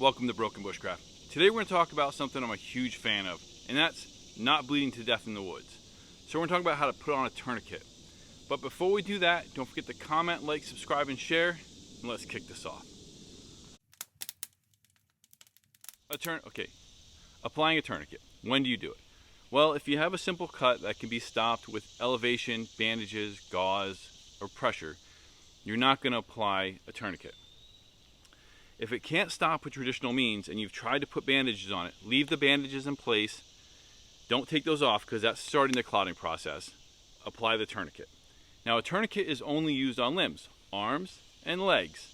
welcome to Broken Bushcraft. Today we're going to talk about something I'm a huge fan of, and that's not bleeding to death in the woods. So we're going to talk about how to put on a tourniquet. But before we do that, don't forget to comment, like, subscribe, and share, and let's kick this off. Applying a tourniquet. When do you do it? Well, if you have a simple cut that can be stopped with elevation, bandages, gauze, or pressure, you're not going to apply a tourniquet. If it can't stop with traditional means and you've tried to put bandages on it, leave the bandages in place. Don't take those off because that's starting the clotting process. Apply the tourniquet. Now, a tourniquet is only used on limbs, arms, and legs,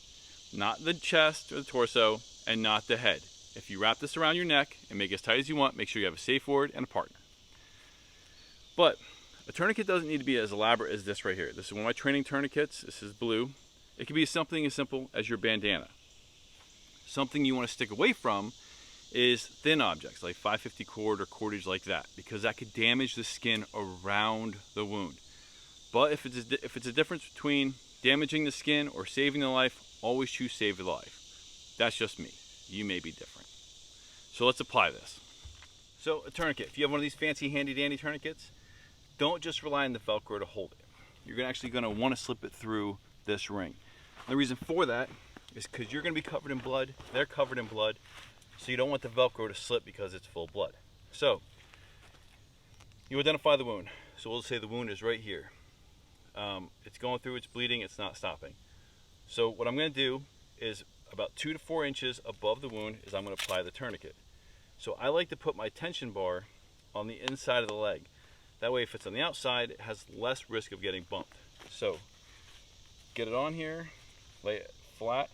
not the chest or the torso, and not the head. If you wrap this around your neck and make it as tight as you want, make sure you have a safe word and a partner. But a tourniquet doesn't need to be as elaborate as this right here. This is one of my training tourniquets. This is blue. It can be something as simple as your bandana. Something you want to stick away from is thin objects like 550 cord or cordage like that, because that could damage the skin around the wound. But if it's a difference between damaging the skin or saving the life, always choose save the life. That's just me. You may be different. So let's apply this. So a tourniquet, if you have one of these fancy handy dandy tourniquets, don't just rely on the Velcro to hold it. You're actually going to want to slip it through this ring. The reason for that is because you're going to be covered in blood. They're covered in blood. So you don't want the Velcro to slip because it's full of blood. So you identify the wound. So we'll say the wound is right here. It's going through, it's bleeding, it's not stopping. So what I'm going to do is about 2 to 4 inches above the wound is I'm going to apply the tourniquet. So I like to put my tension bar on the inside of the leg. That way if it's on the outside, it has less risk of getting bumped. So get it on here, lay it flat.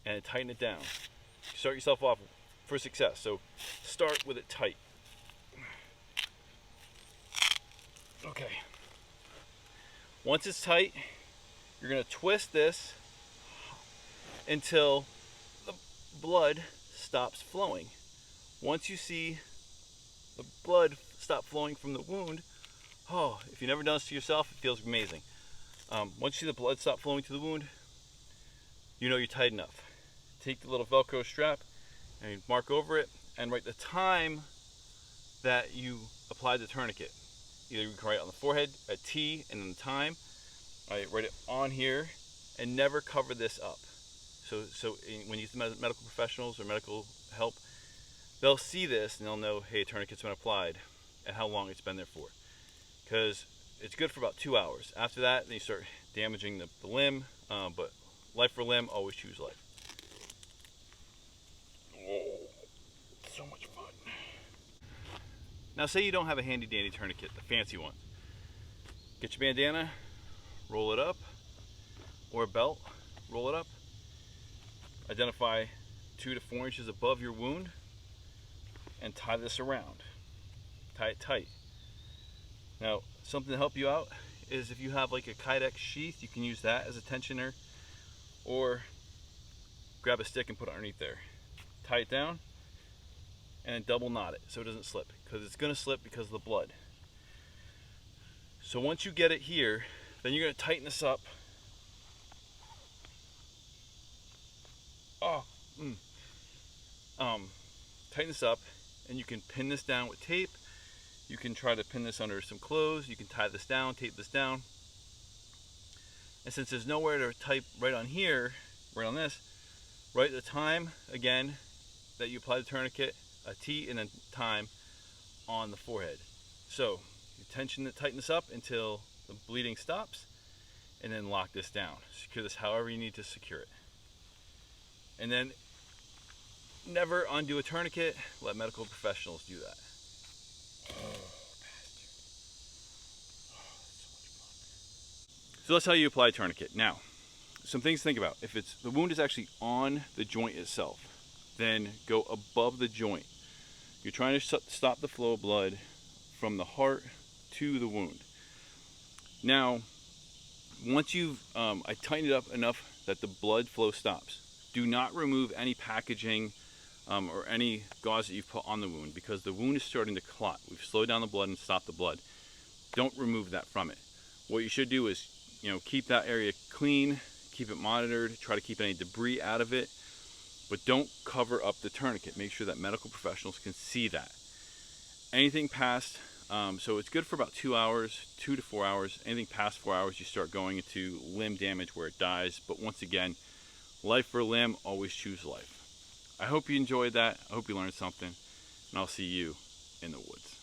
And tighten it down. Start yourself off for success. So start with it tight. Okay. Once it's tight, you're going to twist this until the blood stops flowing. Once you see the blood stop flowing from the wound, oh, if you've never done this to yourself, it feels amazing. Once you see the blood stop flowing to the wound, you know you're tight enough. Take the little Velcro strap and mark over it and write the time that you applied the tourniquet. Either you can write it on the forehead, a T, and then the time. Write it on here and never cover this up. So when you use medical professionals or medical help, they'll see this and they'll know, hey, a tourniquet's been applied and how long it's been there for. Because it's good for about 2 hours. After that, then you start damaging the limb, but life for limb, always choose life. Oh, so much fun. Now say you don't have a handy dandy tourniquet, the fancy one. Get your bandana, roll it up, or a belt, roll it up. Identify 2 to 4 inches above your wound and tie this around. Tie it tight. Now, something to help you out is if you have like a Kydex sheath, you can use that as a tensioner, or grab a stick and put it underneath there. Tie it down and then double knot it so it doesn't slip, because it's going to slip because of the blood. So once you get it here, then you're going to tighten this up. Tighten this up, and you can pin this down with tape. You can try to pin this under some clothes. You can tie this down, tape this down. And since there's nowhere to type right on here, right on this, write the time again that you apply the tourniquet, a T, and then time on the forehead. So you tighten this up until the bleeding stops, and then lock this down. Secure this however you need to secure it. And then never undo a tourniquet. Let medical professionals do that. So that's how you apply a tourniquet. Now, some things to think about. If the wound is actually on the joint itself, then go above the joint. You're trying to stop the flow of blood from the heart to the wound. Now, once you've I tightened it up enough that the blood flow stops, do not remove any packaging or any gauze that you've put on the wound, because the wound is starting to clot. We've slowed down the blood and stopped the blood. Don't remove that from it. What you should do is, keep that area clean, keep it monitored, try to keep any debris out of it, but don't cover up the tourniquet. Make sure that medical professionals can see that. Anything past, so it's good for about 2 hours, 2 to 4 hours. Anything past 4 hours, you start going into limb damage where it dies. But once again, life for limb, always choose life. I hope you enjoyed that. I hope you learned something, and I'll see you in the woods.